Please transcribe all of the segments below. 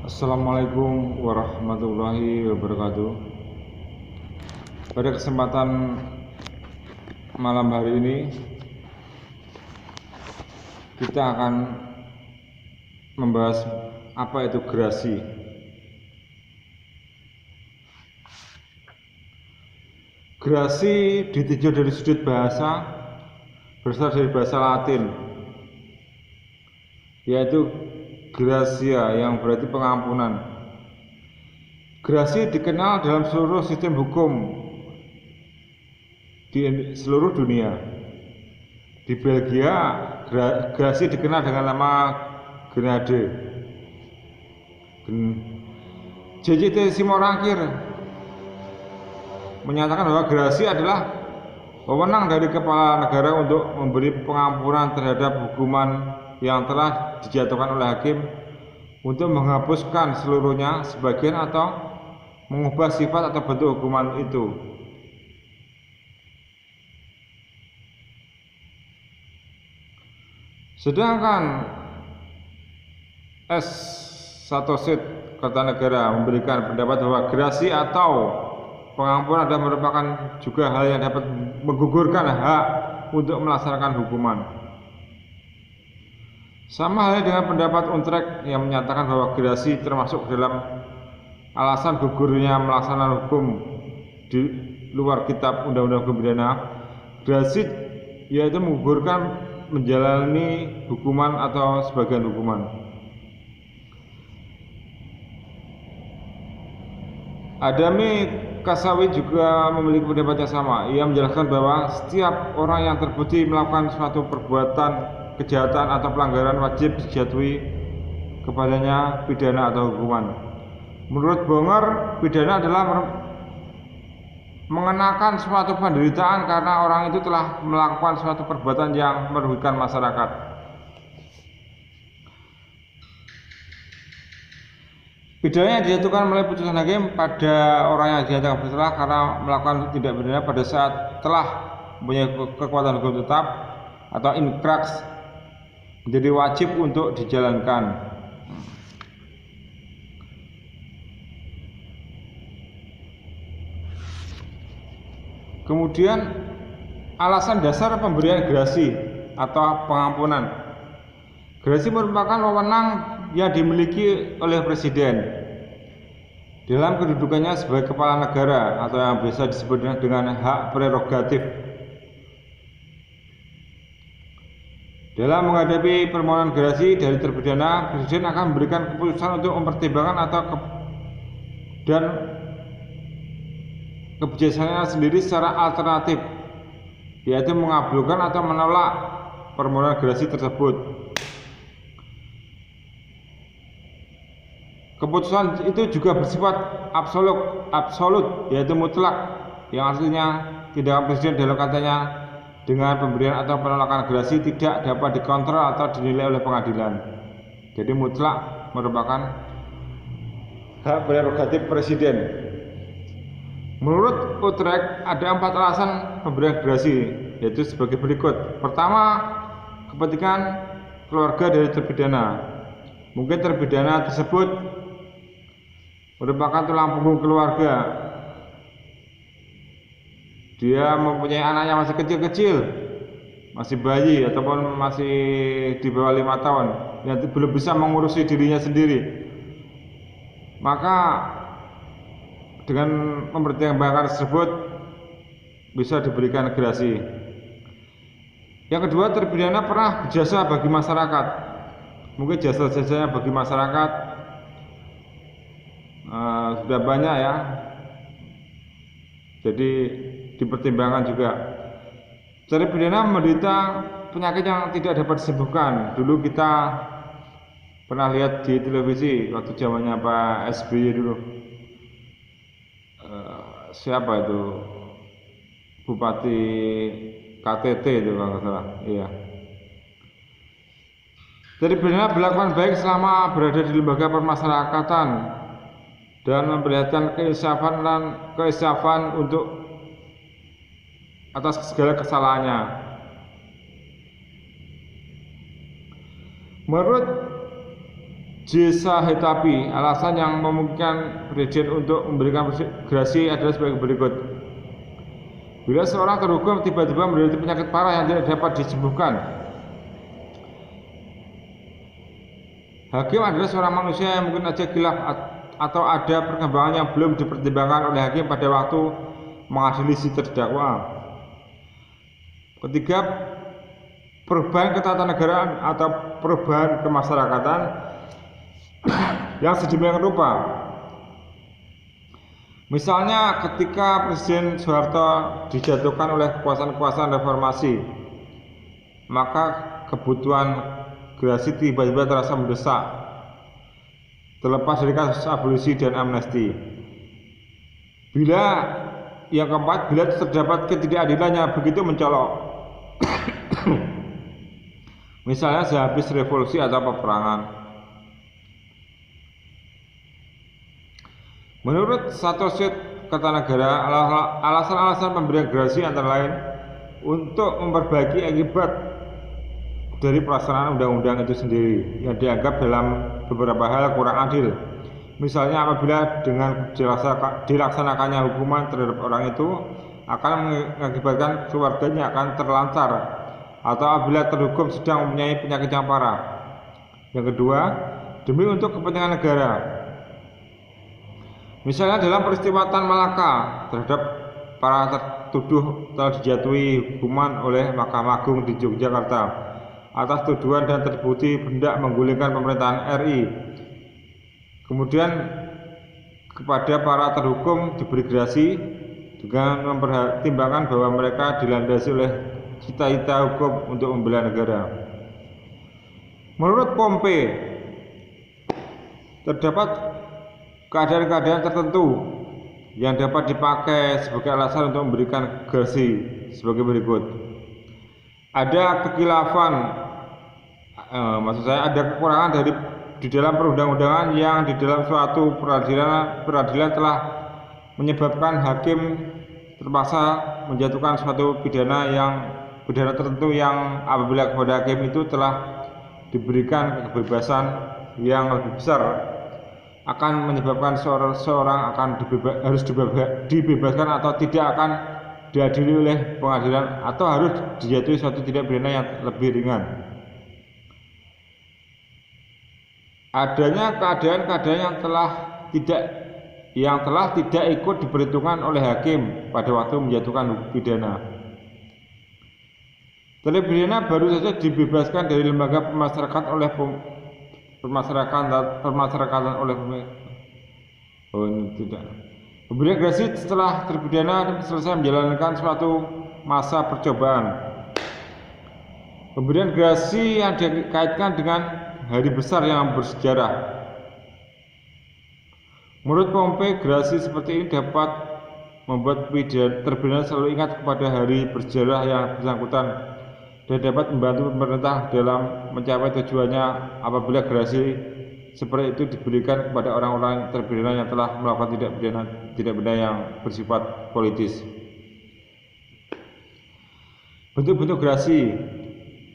Assalamualaikum warahmatullahi wabarakatuh. Pada kesempatan malam hari ini kita akan membahas apa itu gerasi. Gerasi ditinjau dari sudut bahasa berasal dari bahasa Latin, yaitu gratia yang berarti pengampunan. Gerasi dikenal dalam seluruh sistem hukum di seluruh dunia. Di Belgia, gerasi dikenal dengan nama Grenade. JJT Simorangkir menyatakan bahwa gerasi adalah wewenang dari kepala negara untuk memberi pengampunan terhadap hukuman yang telah dijatuhkan oleh hakim untuk menghapuskan seluruhnya, sebagian, atau mengubah sifat atau bentuk hukuman itu. Sedangkan S. Satosit Kertanegara memberikan pendapat bahwa gerasi atau pengampunan adalah merupakan juga hal yang dapat menggugurkan hak untuk melaksanakan hukuman. Sama halnya dengan pendapat Utrecht yang menyatakan bahwa gerasi termasuk dalam alasan gugurnya melaksanakan hukum di luar kitab undang-undang hukum pidana. Gerasi yaitu menggugurkan menjalani hukuman atau sebagian hukuman. Adami Kasawi juga memiliki pendapat yang sama. Ia menjelaskan bahwa setiap orang yang terbukti melakukan suatu perbuatan kejahatan atau pelanggaran wajib dijatuhi kepadanya pidana atau hukuman. Menurut Bonger, pidana adalah mengenakan suatu penderitaan karena orang itu telah melakukan suatu perbuatan yang merugikan masyarakat. Pidana dijatuhkan melalui putusan hakim pada orang yang dinyatakan bersalah karena melakukan tindak pidana pada saat telah mempunyai kekuatan hukum tetap atau inkraks, menjadi wajib untuk dijalankan. Kemudian alasan dasar pemberian gerasi atau pengampunan. Gerasi merupakan wewenang yang dimiliki oleh presiden dalam kedudukannya sebagai kepala negara atau yang biasa disebut dengan hak prerogatif. Dalam menghadapi permohonan gerasi dari terpidana, presiden akan memberikan keputusan untuk mempertimbangkan dan kebijakannya sendiri secara alternatif, yaitu mengabulkan atau menolak permohonan gerasi tersebut. Keputusan itu juga bersifat absolut, yaitu mutlak, yang artinya tindakan presiden dalam katanya dengan pemberian atau penolakan gerasi tidak dapat dikontrol atau dinilai oleh pengadilan. Jadi mutlak merupakan hak prerogatif presiden. Menurut Utrecht ada 4 alasan pemberian gerasi, yaitu sebagai berikut. Pertama, kepentingan keluarga dari terpidana. Mungkin terpidana tersebut merupakan tulang punggung keluarga. Dia mempunyai anaknya masih kecil-kecil, masih bayi ataupun masih di bawah 5 tahun, yang belum bisa mengurusi dirinya sendiri. Maka dengan mempertimbangkan tersebut bisa diberikan gerasi. Yang kedua, terpidana pernah berjasa bagi masyarakat. Mungkin jasa-jasanya bagi masyarakat sudah banyak ya, jadi dipertimbangkan juga. Terpidana menderita penyakit yang tidak dapat disembuhkan. Dulu kita pernah lihat di televisi waktu zamannya Pak SBY dulu, siapa itu Bupati KTT itu kalau nggak salah, iya. Terpidana berlakukan baik selama berada di lembaga permasyarakatan dan memperlihatkan keinsafan untuk atas segala kesalahannya. Menurut Hetapi, alasan yang memungkinkan presiden untuk memberikan gerasi adalah sebagai berikut. Bila seorang terhukum tiba-tiba menderita penyakit parah yang tidak dapat disembuhkan, hakim adalah seorang manusia yang mungkin saja khilaf atau ada perkembangan yang belum dipertimbangkan oleh hakim pada waktu mengadili si terdakwa. Ketiga, perubahan ketatanegaraan atau perubahan kemasyarakatan yang sedemikian rupa. Misalnya ketika Presiden Soeharto dijatuhkan oleh kekuasaan-kekuasaan reformasi, maka kebutuhan gerasi tiba-tiba terasa mendesak, terlepas dari kasus abolisi dan amnesti. Yang keempat, bila terdapat ketidakadilan yang begitu mencolok, misalnya sehabis revolusi atau peperangan. Menurut Satoshi Kertanegara, alasan-alasan pemberian gerasi antara lain untuk memperbaiki akibat dari pelaksanaan undang-undang itu sendiri yang dianggap dalam beberapa hal kurang adil. Misalnya apabila dengan dilaksanakannya hukuman terhadap orang itu akan mengakibatkan keluarganya akan terlantar, atau apabila terhukum sedang mempunyai penyakit yang parah. Yang kedua, demi untuk kepentingan negara. Misalnya dalam peristiwa Tan Malaka, terhadap para tertuduh telah dijatuhi hukuman oleh Mahkamah Agung di Yogyakarta atas tuduhan dan terbukti hendak menggulingkan pemerintahan RI. Kemudian kepada para terhukum diberi gerasi dengan mempertimbangkan bahwa mereka dilandasi oleh cita-cita hukum untuk membela negara. Menurut Pompe, terdapat keadaan-keadaan tertentu yang dapat dipakai sebagai alasan untuk memberikan gerasi sebagai berikut. Ada kekhilafan, ada kekurangan di dalam perundang-undangan yang di dalam suatu peradilan telah menyebabkan hakim terpaksa menjatuhkan suatu pidana tertentu yang apabila kepada hakim itu telah diberikan kebebasan yang lebih besar akan menyebabkan seorang akan harus dibebaskan atau tidak akan diadili oleh pengadilan atau harus dijatuhi suatu tindak pidana yang lebih ringan. Adanya keadaan-keadaan yang telah tidak ikut diperhitungkan oleh hakim pada waktu menjatuhkan pidana. Terpidana baru saja dibebaskan dari lembaga pemasyarakatan oleh pemberian gerasi setelah terpidana selesai menjalankan suatu masa percobaan. Pemberian gerasi yang dikaitkan dengan hari besar yang bersejarah. Menurut Pompe, gerasi seperti ini dapat membuat terpidana selalu ingat kepada hari bersejarah yang bersangkutan dan dapat membantu pemerintah dalam mencapai tujuannya apabila gerasi seperti itu diberikan kepada orang-orang terpidana yang telah melakukan tidak pidana yang bersifat politis. Bentuk-bentuk gerasi.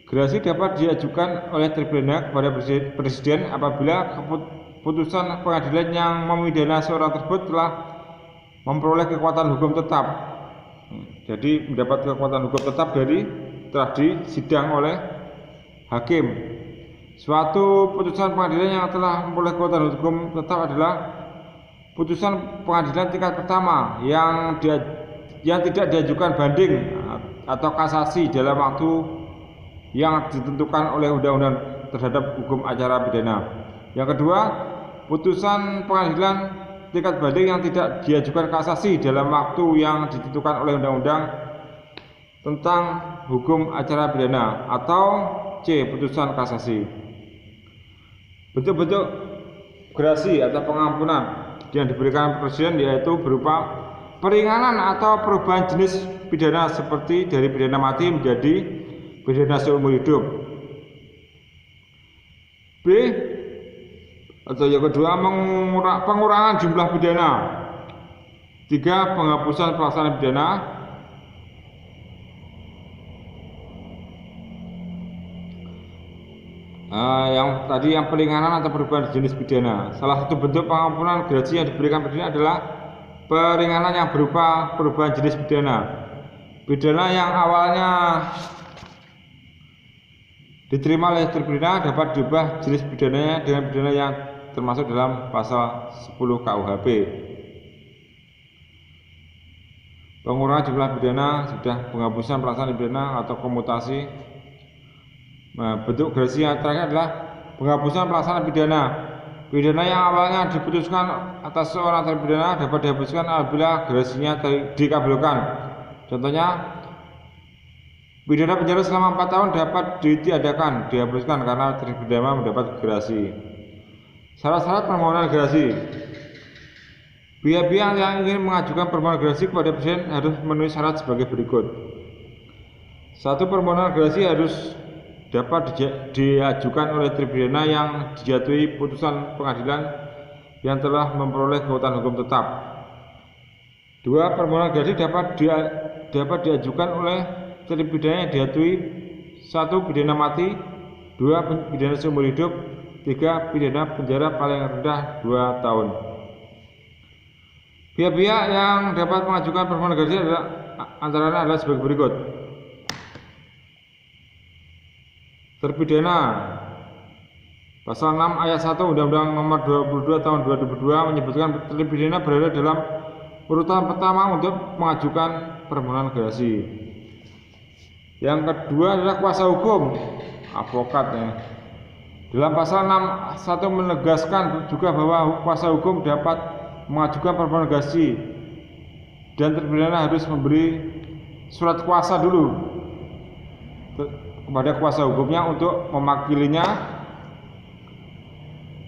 Gerasi dapat diajukan oleh terpidana kepada presiden apabila keputusan pengadilan yang memidana seorang tersebut telah memperoleh kekuatan hukum tetap. Jadi mendapat kekuatan hukum tetap telah disidang oleh hakim. Suatu putusan pengadilan yang telah memperoleh kekuatan hukum tetap adalah putusan pengadilan tingkat pertama yang tidak diajukan banding atau kasasi dalam waktu yang ditentukan oleh undang-undang terhadap hukum acara pidana. Yang kedua, putusan pengadilan tingkat banding yang tidak diajukan kasasi dalam waktu yang ditentukan oleh undang-undang tentang hukum acara pidana, atau C. putusan kasasi. Bentuk-bentuk gerasi atau pengampunan yang diberikan presiden yaitu berupa peringanan atau perubahan jenis pidana seperti dari pidana mati menjadi pidana seumur hidup. B. Atau yang kedua, pengurangan jumlah pidana. 3. Penghapusan pelaksanaan pidana. Yang tadi yang peringanan atau perubahan jenis pidana. Salah satu bentuk pengampunan gerasi yang diberikan pidana adalah peringanan yang berupa perubahan jenis pidana. Pidana yang awalnya diterima oleh terpidana dapat diubah jenis pidananya dengan pidana yang termasuk dalam pasal 10 KUHP. Pengurangan jumlah pidana, sudah penghapusan pelaksanaan pidana atau komutasi. Bentuk gerasi yang terakhir adalah penghapusan pelaksanaan pidana. Pidana yang awalnya diputuskan atas seorang terpidana dapat dihapuskan apabila gerasinya dikabulkan. Contohnya, pidana penjara selama 4 tahun dapat ditiadakan, dihapuskan karena terpidana mendapat gerasi. Syarat-syarat permohonan gerasi. Pihak-pihak yang ingin mengajukan permohonan gerasi kepada Presiden harus memenuhi syarat sebagai berikut. 1. Permohonan gerasi harus dapat diajukan oleh terpidana yang dijatuhi putusan pengadilan yang telah memperoleh kekuatan hukum tetap. 2. Permohonan gerasi dapat diajukan oleh terpidana yang dijatuhi 1. Pidana mati, 2. Pidana seumur hidup, 3. Pidana penjara paling rendah 2 tahun. Pihak-pihak yang dapat mengajukan permohonan gerasi antara lain adalah sebagai berikut. Terpidana. Pasal 6 ayat 1 Undang-Undang Nomor 22 Tahun 2002 menyebutkan terpidana berada dalam urutan pertama untuk mengajukan permohonan gerasi. Yang kedua adalah kuasa hukum, advokat ya. Dalam pasal 6 1 menegaskan juga bahwa kuasa hukum dapat mengajukan permohonan gerasi dan terpidana harus memberi surat kuasa dulu kepada kuasa hukumnya untuk mewakilinya